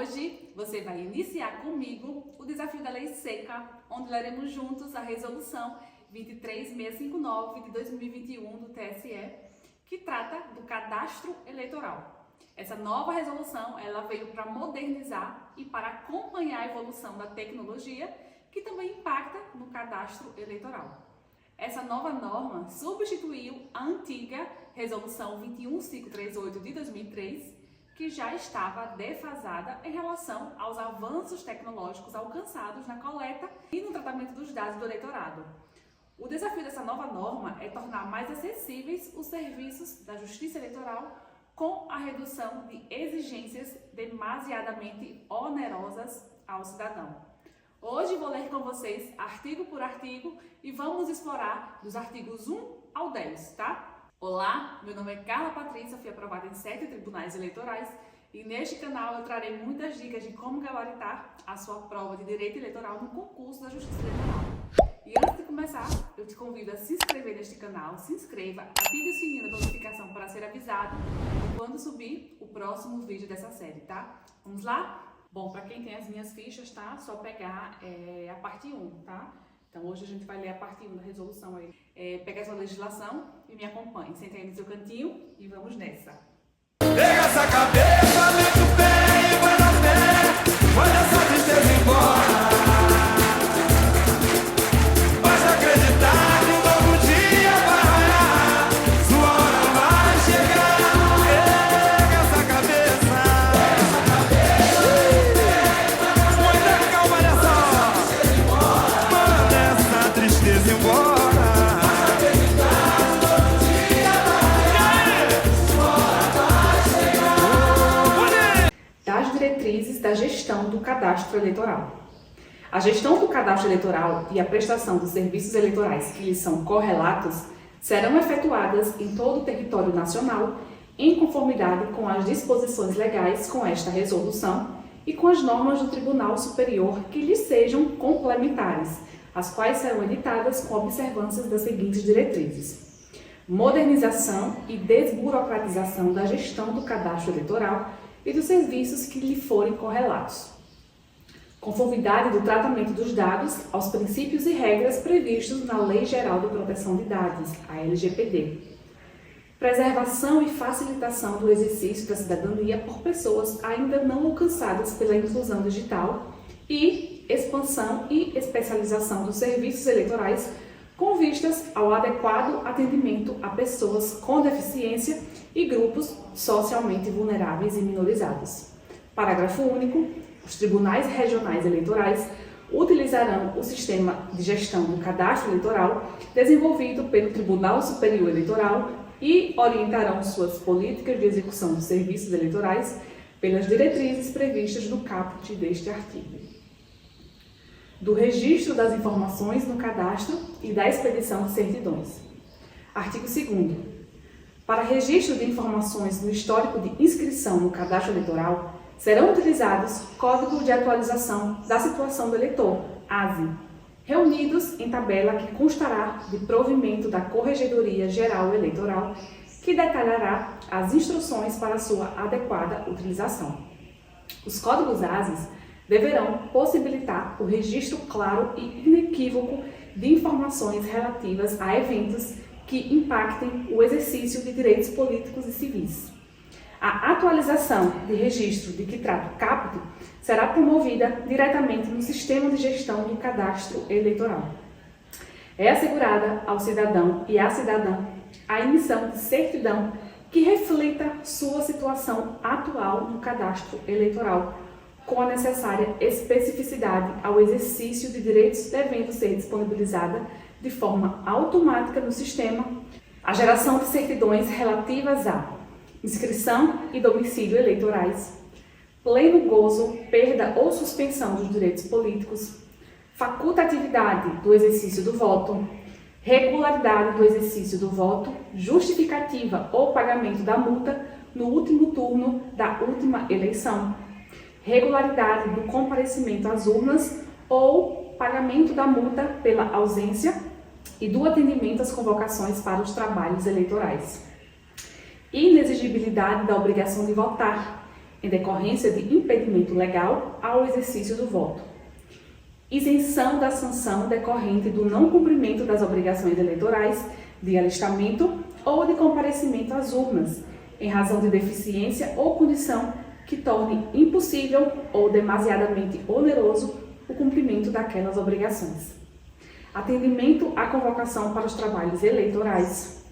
Hoje você vai iniciar comigo o desafio da Lei Seca, onde leremos juntos a resolução 23659 de 2021 do TSE, que trata do cadastro eleitoral. Essa nova resolução ela veio para modernizar e para acompanhar a evolução da tecnologia, que também impacta no cadastro eleitoral. Essa nova norma substituiu a antiga resolução 21538 de 2003, que já estava defasada em relação aos avanços tecnológicos alcançados na coleta e no tratamento dos dados do eleitorado. O desafio dessa nova norma é tornar mais acessíveis os serviços da Justiça Eleitoral com a redução de exigências demasiadamente onerosas ao cidadão. Hoje vou ler com vocês artigo por artigo e vamos explorar dos artigos 1 ao 10, tá? Olá, meu nome é Carla Patrícia, fui aprovada em 7 tribunais eleitorais e neste canal eu trarei muitas dicas de como gabaritar a sua prova de direito eleitoral no concurso da Justiça Eleitoral. E antes de começar, eu te convido a se inscrever neste canal, se inscreva, ative o sininho da notificação para ser avisado quando subir o próximo vídeo dessa série, tá? Vamos lá? Bom, para quem tem as minhas fichas, tá? Só pegar a parte 1, tá? Então hoje a gente vai ler a parte 1 da resolução aí. Pega a sua legislação e me acompanhe. Senta aí no seu cantinho e vamos nessa. Pega essa cabeça, mete o pé e vai na fé. Manda essa tristeza embora. Basta acreditar que um novo dia vai raiar. Sua hora vai chegar. Pega essa cabeça. Muita calma nessa hora. Manda essa tristeza embora. Diretrizes da gestão do cadastro eleitoral. A gestão do cadastro eleitoral e a prestação dos serviços eleitorais que lhes são correlatos serão efetuadas em todo o território nacional em conformidade com as disposições legais com esta resolução e com as normas do Tribunal Superior que lhes sejam complementares, as quais serão editadas com observâncias das seguintes diretrizes: modernização e desburocratização da gestão do cadastro eleitoral e dos serviços que lhe forem correlatos. Conformidade do tratamento dos dados aos princípios e regras previstos na Lei Geral de Proteção de Dados, a LGPD. Preservação e facilitação do exercício da cidadania por pessoas ainda não alcançadas pela inclusão digital e expansão e especialização dos serviços eleitorais com vistas ao adequado atendimento a pessoas com deficiência e grupos socialmente vulneráveis e minorizados. Parágrafo único. Os tribunais regionais eleitorais utilizarão o sistema de gestão do cadastro eleitoral desenvolvido pelo Tribunal Superior Eleitoral e orientarão suas políticas de execução dos serviços eleitorais pelas diretrizes previstas no caput deste artigo. Do registro das informações no cadastro e da expedição de certidões. Artigo 2º. Para registro de informações no histórico de inscrição no cadastro eleitoral, serão utilizados Código de Atualização da Situação do Eleitor, ASI, reunidos em tabela que constará de provimento da Corregedoria Geral Eleitoral, que detalhará as instruções para sua adequada utilização. Os códigos ASIs deverão possibilitar o registro claro e inequívoco de informações relativas a eventos que impactem o exercício de direitos políticos e civis. A atualização de registro de que trata o caput será promovida diretamente no sistema de gestão do cadastro eleitoral. É assegurada ao cidadão e à cidadã a emissão de certidão que reflita sua situação atual no cadastro eleitoral, com a necessária especificidade ao exercício de direitos devendo ser disponibilizada de forma automática no sistema a geração de certidões relativas a inscrição e domicílio eleitorais, pleno gozo, perda ou suspensão dos direitos políticos, facultatividade do exercício do voto, regularidade do exercício do voto, justificativa ou pagamento da multa no último turno da última eleição, regularidade do comparecimento às urnas ou pagamento da multa pela ausência e do atendimento às convocações para os trabalhos eleitorais. Inexigibilidade da obrigação de votar em decorrência de impedimento legal ao exercício do voto. Isenção da sanção decorrente do não cumprimento das obrigações eleitorais de alistamento ou de comparecimento às urnas, em razão de deficiência ou condição que torne impossível ou demasiadamente oneroso o cumprimento daquelas obrigações. Atendimento à convocação para os trabalhos eleitorais.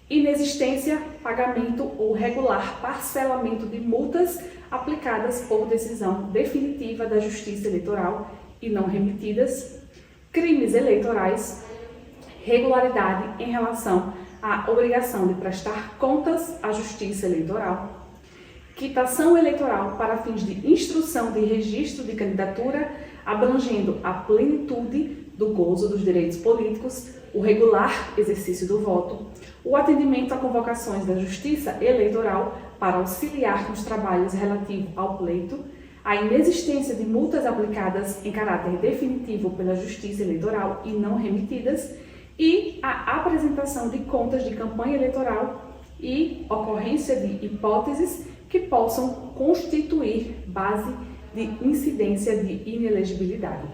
Inexistência, pagamento ou regular parcelamento de multas aplicadas por decisão definitiva da Justiça Eleitoral e não remitidas. Crimes eleitorais. Regularidade em relação à obrigação de prestar contas à Justiça Eleitoral. Quitação eleitoral para fins de instrução de registro de candidatura, abrangendo a plenitude do gozo dos direitos políticos, o regular exercício do voto, o atendimento a convocações da Justiça Eleitoral para auxiliar nos trabalhos relativos ao pleito, a inexistência de multas aplicadas em caráter definitivo pela Justiça Eleitoral e não remitidas, e a apresentação de contas de campanha eleitoral e ocorrência de hipóteses que possam constituir base de incidência de inelegibilidade.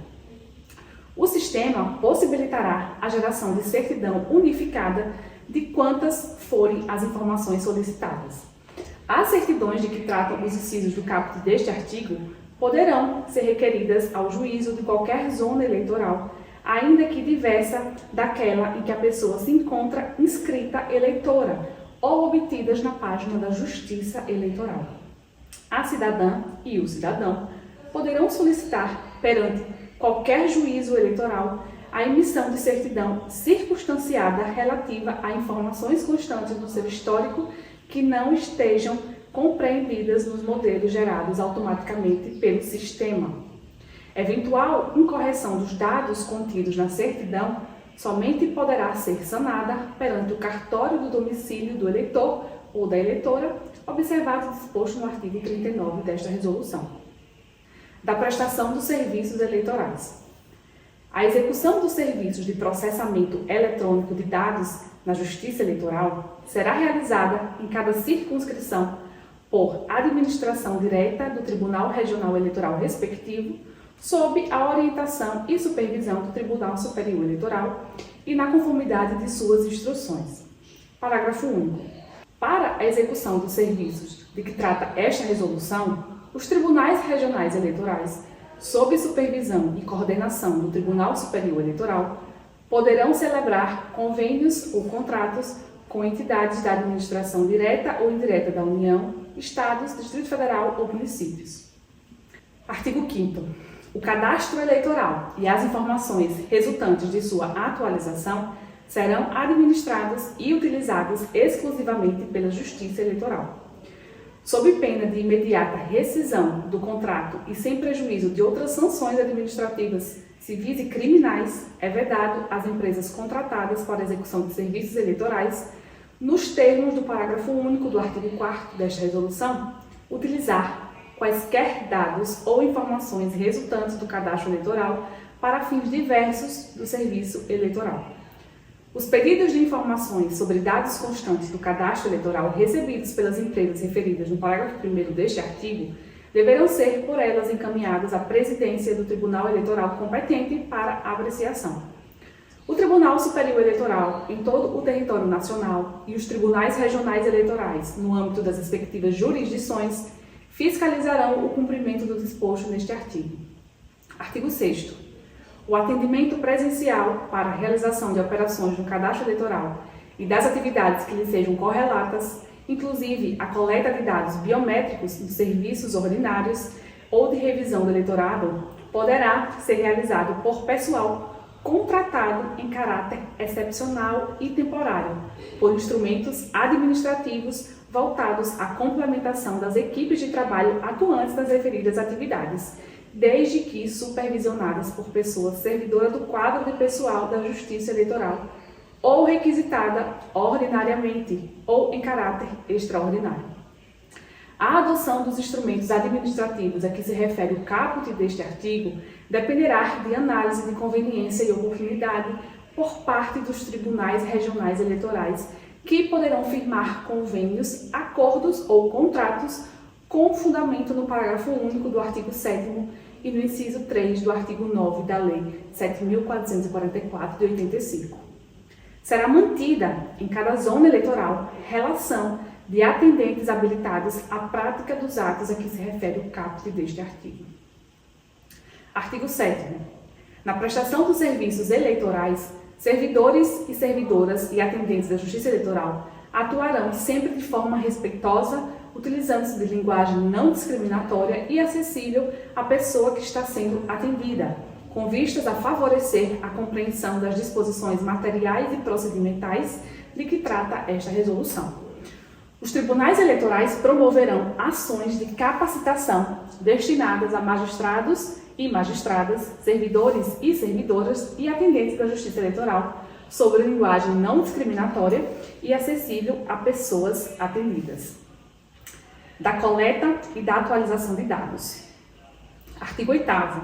O sistema possibilitará a geração de certidão unificada de quantas forem as informações solicitadas. As certidões de que tratam os incisos do caput deste artigo poderão ser requeridas ao juízo de qualquer zona eleitoral, ainda que diversa daquela em que a pessoa se encontra inscrita eleitora ou obtidas na página da Justiça Eleitoral. A cidadã e o cidadão poderão solicitar perante qualquer juízo eleitoral a emissão de certidão circunstanciada relativa a informações constantes do seu histórico que não estejam compreendidas nos modelos gerados automaticamente pelo sistema. Eventual incorreção dos dados contidos na certidão somente poderá ser sanada perante o cartório do domicílio do eleitor ou da eleitora, observado o disposto no artigo 39 desta resolução. Da prestação dos serviços eleitorais. A execução dos serviços de processamento eletrônico de dados na Justiça Eleitoral será realizada em cada circunscrição por administração direta do Tribunal Regional Eleitoral respectivo, sob a orientação e supervisão do Tribunal Superior Eleitoral e na conformidade de suas instruções. Parágrafo único. Para a execução dos serviços de que trata esta resolução, os tribunais regionais eleitorais, sob supervisão e coordenação do Tribunal Superior Eleitoral, poderão celebrar convênios ou contratos com entidades da administração direta ou indireta da União, Estados, Distrito Federal ou municípios. Artigo 5º. O cadastro eleitoral e as informações resultantes de sua atualização serão administrados e utilizados exclusivamente pela Justiça Eleitoral. Sob pena de imediata rescisão do contrato e sem prejuízo de outras sanções administrativas, civis e criminais, é vedado às empresas contratadas para a execução de serviços eleitorais, nos termos do parágrafo único do artigo 4º desta resolução, utilizar quaisquer dados ou informações resultantes do cadastro eleitoral para fins diversos do serviço eleitoral. Os pedidos de informações sobre dados constantes do cadastro eleitoral recebidos pelas empresas referidas no parágrafo 1º deste artigo deverão ser por elas encaminhados à presidência do Tribunal Eleitoral competente para apreciação. O Tribunal Superior Eleitoral, em todo o território nacional, e os tribunais regionais eleitorais, no âmbito das respectivas jurisdições, fiscalizarão o cumprimento do disposto neste artigo. Artigo 6º. O atendimento presencial para a realização de operações no cadastro eleitoral e das atividades que lhe sejam correlatas, inclusive a coleta de dados biométricos dos serviços ordinários ou de revisão do eleitorado, poderá ser realizado por pessoal contratado em caráter excepcional e temporário, por instrumentos administrativos voltados à complementação das equipes de trabalho atuantes das referidas atividades, desde que supervisionadas por pessoa servidora do quadro de pessoal da Justiça Eleitoral ou requisitada ordinariamente ou em caráter extraordinário. A adoção dos instrumentos administrativos a que se refere o caput deste artigo dependerá de análise de conveniência e oportunidade por parte dos tribunais regionais eleitorais, que poderão firmar convênios, acordos ou contratos com fundamento no parágrafo único do artigo 7º e no inciso 3 do artigo 9 da Lei 7.444 de 85. Será mantida em cada zona eleitoral relação de atendentes habilitados à prática dos atos a que se refere o caput deste artigo. Artigo 7º. Na prestação dos serviços eleitorais, servidores e servidoras e atendentes da Justiça Eleitoral atuarão sempre de forma respeitosa, utilizando-se de linguagem não discriminatória e acessível à pessoa que está sendo atendida, com vistas a favorecer a compreensão das disposições materiais e procedimentais de que trata esta resolução. Os tribunais eleitorais promoverão ações de capacitação destinadas a magistrados e magistradas, servidores e servidoras e atendentes da Justiça Eleitoral sobre linguagem não discriminatória e acessível a pessoas atendidas. Da coleta e da atualização de dados. Artigo 8º.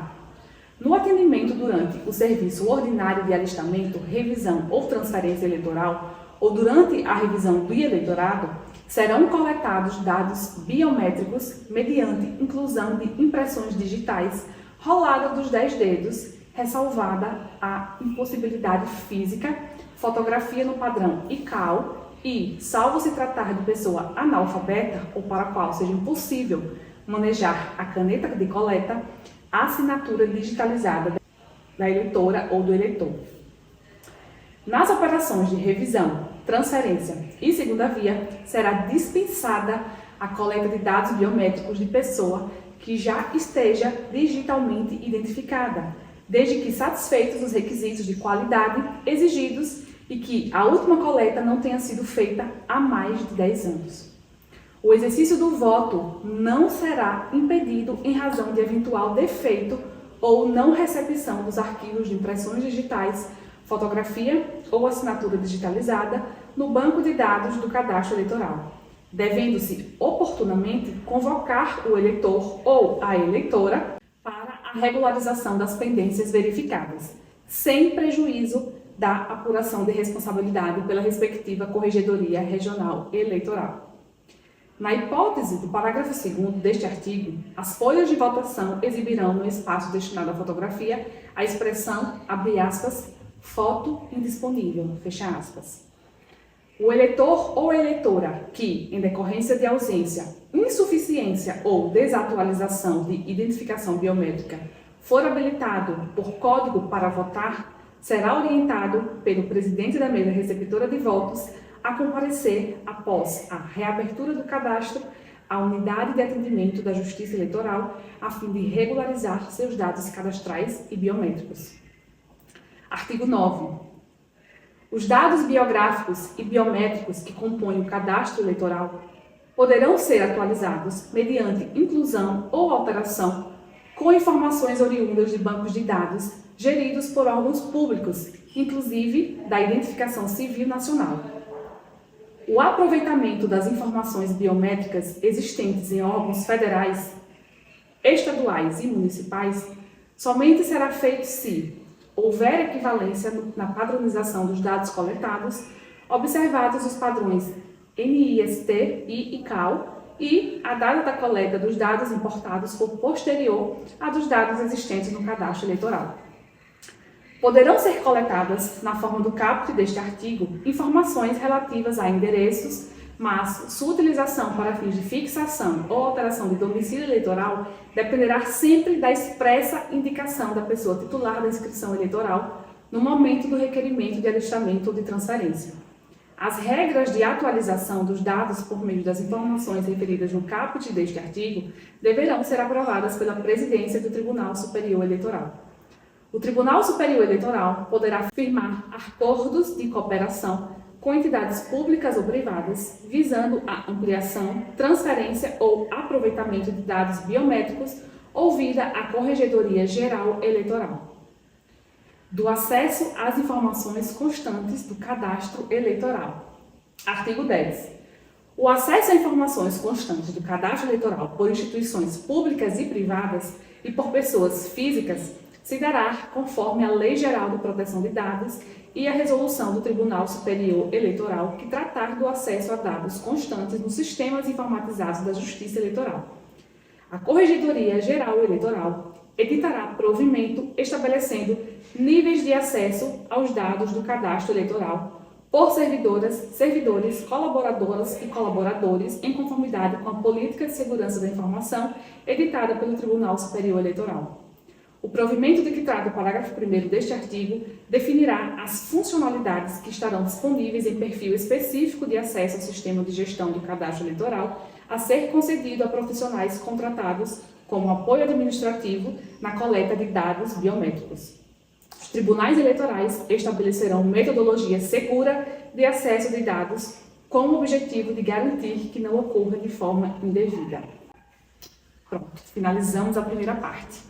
No atendimento durante o serviço ordinário de alistamento, revisão ou transferência eleitoral, ou durante a revisão do eleitorado, serão coletados dados biométricos mediante inclusão de impressões digitais, rolada dos 10 dedos, ressalvada a impossibilidade física, fotografia no padrão ICAO e, salvo se tratar de pessoa analfabeta ou para a qual seja impossível manejar a caneta de coleta, a assinatura digitalizada da eleitora ou do eleitor. Nas operações de revisão, transferência e segunda via, será dispensada a coleta de dados biométricos de pessoa que já esteja digitalmente identificada, desde que satisfeitos os requisitos de qualidade exigidos e que a última coleta não tenha sido feita há mais de 10 anos. O exercício do voto não será impedido em razão de eventual defeito ou não recepção dos arquivos de impressões digitais, fotografia ou assinatura digitalizada no banco de dados do cadastro eleitoral, devendo-se oportunamente convocar o eleitor ou a eleitora para a regularização das pendências verificadas, sem prejuízo da apuração de responsabilidade pela respectiva Corregedoria Regional Eleitoral. Na hipótese do parágrafo 2º deste artigo, as folhas de votação exibirão no espaço destinado à fotografia a expressão, abre aspas, foto indisponível, fecha aspas. O eleitor ou eleitora que, em decorrência de ausência, insuficiência ou desatualização de identificação biométrica, for habilitado por código para votar, será orientado pelo presidente da mesa receptora de votos a comparecer após a reabertura do cadastro à unidade de atendimento da Justiça Eleitoral a fim de regularizar seus dados cadastrais e biométricos. Artigo 9. Os dados biográficos e biométricos que compõem o cadastro eleitoral poderão ser atualizados mediante inclusão ou alteração com informações oriundas de bancos de dados geridos por órgãos públicos, inclusive da Identificação Civil Nacional. O aproveitamento das informações biométricas existentes em órgãos federais, estaduais e municipais somente será feito se houver equivalência na padronização dos dados coletados, observados os padrões NIST e ICAO e a data da coleta dos dados importados for posterior à dos dados existentes no cadastro eleitoral. Poderão ser coletadas, na forma do caput deste artigo, informações relativas a endereços, mas sua utilização para fins de fixação ou alteração de domicílio eleitoral dependerá sempre da expressa indicação da pessoa titular da inscrição eleitoral no momento do requerimento de alistamento ou de transferência. As regras de atualização dos dados por meio das informações referidas no caput deste artigo deverão ser aprovadas pela presidência do Tribunal Superior Eleitoral. O Tribunal Superior Eleitoral poderá firmar acordos de cooperação com entidades públicas ou privadas, visando a ampliação, transferência ou aproveitamento de dados biométricos, ouvida a Corregedoria Geral Eleitoral. Do acesso às informações constantes do cadastro eleitoral. Artigo 10. O acesso a informações constantes do cadastro eleitoral por instituições públicas e privadas e por pessoas físicas se dará conforme a Lei Geral de Proteção de Dados e a resolução do Tribunal Superior Eleitoral que tratar do acesso a dados constantes nos sistemas informatizados da Justiça Eleitoral. A Corregedoria Geral Eleitoral editará provimento estabelecendo níveis de acesso aos dados do cadastro eleitoral por servidoras, servidores, colaboradoras e colaboradores em conformidade com a Política de Segurança da Informação editada pelo Tribunal Superior Eleitoral. O provimento de que trata o parágrafo 1º deste artigo definirá as funcionalidades que estarão disponíveis em perfil específico de acesso ao sistema de gestão do cadastro eleitoral a ser concedido a profissionais contratados como apoio administrativo na coleta de dados biométricos. Os tribunais eleitorais estabelecerão metodologia segura de acesso de dados com o objetivo de garantir que não ocorra de forma indevida. Pronto, finalizamos a primeira parte.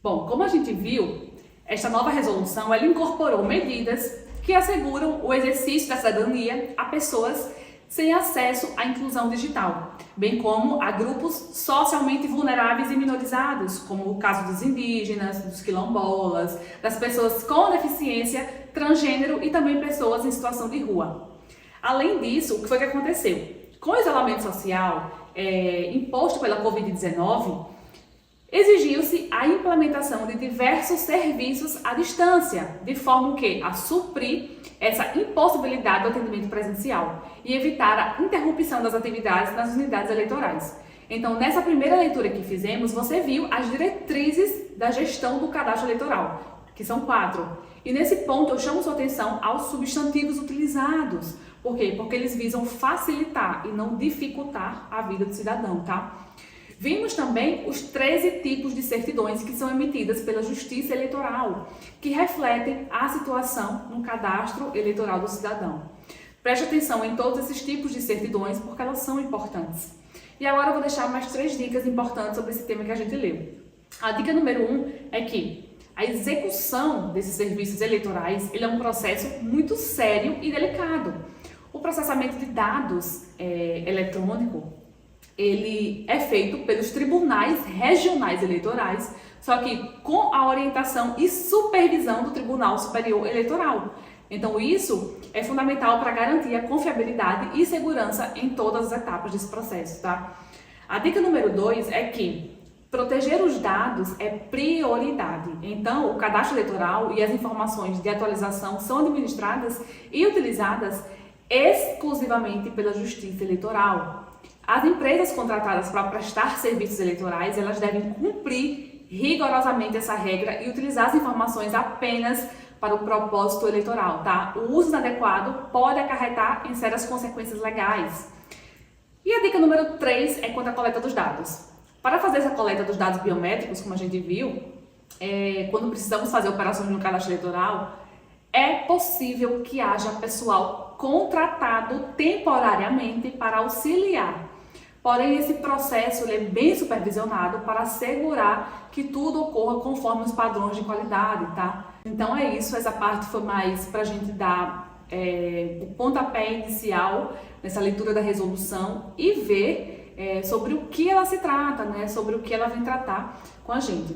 Bom, como a gente viu, esta nova resolução ela incorporou medidas que asseguram o exercício da cidadania a pessoas sem acesso à inclusão digital, bem como a grupos socialmente vulneráveis e minorizados, como o caso dos indígenas, dos quilombolas, das pessoas com deficiência, transgênero e também pessoas em situação de rua. Além disso, o que foi que aconteceu? Com o isolamento social imposto pela Covid-19, exigiu-se a implementação de diversos serviços à distância, de forma que a suprir essa impossibilidade do atendimento presencial e evitar a interrupção das atividades nas unidades eleitorais. Então, nessa primeira leitura que fizemos, você viu as diretrizes da gestão do cadastro eleitoral, que são 4. E nesse ponto eu chamo sua atenção aos substantivos utilizados. Por quê? Porque eles visam facilitar e não dificultar a vida do cidadão, tá? Vimos também os 13 tipos de certidões que são emitidas pela Justiça Eleitoral, que refletem a situação no cadastro eleitoral do cidadão. Preste atenção em todos esses tipos de certidões, porque elas são importantes. E agora eu vou deixar mais 3 dicas importantes sobre esse tema que a gente leu. A dica número 1 é que a execução desses serviços eleitorais ele é um processo muito sério e delicado. O processamento de dados eletrônico ele é feito pelos tribunais regionais eleitorais, só que com a orientação e supervisão do Tribunal Superior Eleitoral. Então isso é fundamental para garantir a confiabilidade e segurança em todas as etapas desse processo, tá? A dica número 2 é que proteger os dados é prioridade. Então, o cadastro eleitoral e as informações de atualização são administradas e utilizadas exclusivamente pela Justiça Eleitoral. As empresas contratadas para prestar serviços eleitorais, elas devem cumprir rigorosamente essa regra e utilizar as informações apenas para o propósito eleitoral, tá? O uso inadequado pode acarretar em sérias consequências legais. E a dica número 3 é quanto à coleta dos dados. Para fazer essa coleta dos dados biométricos, como a gente viu, quando precisamos fazer operações no cadastro eleitoral, é possível que haja pessoal contratado temporariamente para auxiliar. Porém, esse processo é bem supervisionado para assegurar que tudo ocorra conforme os padrões de qualidade, tá? Então é isso, essa parte foi mais para a gente dar o pontapé inicial nessa leitura da resolução e ver sobre o que ela se trata, né? Sobre o que ela vem tratar com a gente.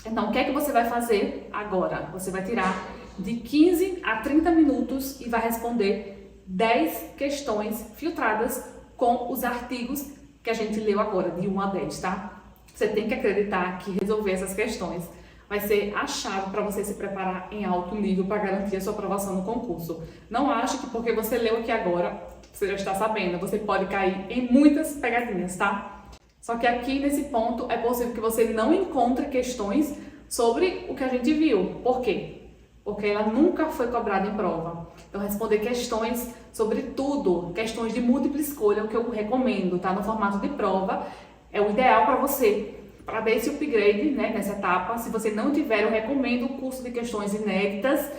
Então, o que é que você vai fazer agora? Você vai tirar de 15 a 30 minutos e vai responder 10 questões filtradas com os artigos que a gente leu agora, de 1 a 10, tá? Você tem que acreditar que resolver essas questões vai ser a chave para você se preparar em alto nível para garantir a sua aprovação no concurso. Não ache que porque você leu aqui agora, você já está sabendo, você pode cair em muitas pegadinhas, tá? Só que aqui nesse ponto é possível que você não encontre questões sobre o que a gente viu. Por quê? Porque ela nunca foi cobrada em prova. Então, responder questões sobre tudo, questões de múltipla escolha, é o que eu recomendo, tá? No formato de prova, é o ideal para você, para dar esse upgrade, né, nessa etapa. Se você não tiver, eu recomendo o curso de questões inéditas,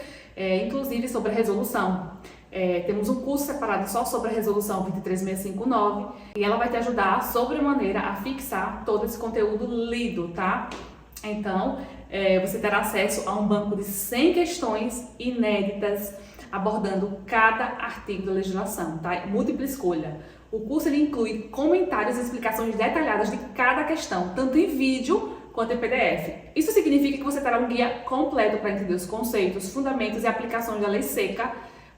inclusive sobre a resolução. Temos um curso separado só sobre a resolução 23659 e ela vai te ajudar sobremaneira a fixar todo esse conteúdo lido, tá? Então, você terá acesso a um banco de 100 questões inéditas abordando cada artigo da legislação, tá? Múltipla escolha. O curso ele inclui comentários e explicações detalhadas de cada questão, tanto em vídeo quanto em PDF. Isso significa que você terá um guia completo para entender os conceitos, fundamentos e aplicações da lei seca,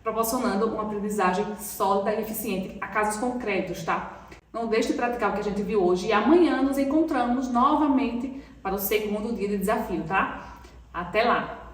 proporcionando uma aprendizagem sólida e eficiente a casos concretos, tá? Não deixe de praticar o que a gente viu hoje e amanhã nos encontramos novamente para o segundo dia de desafio, tá? Até lá!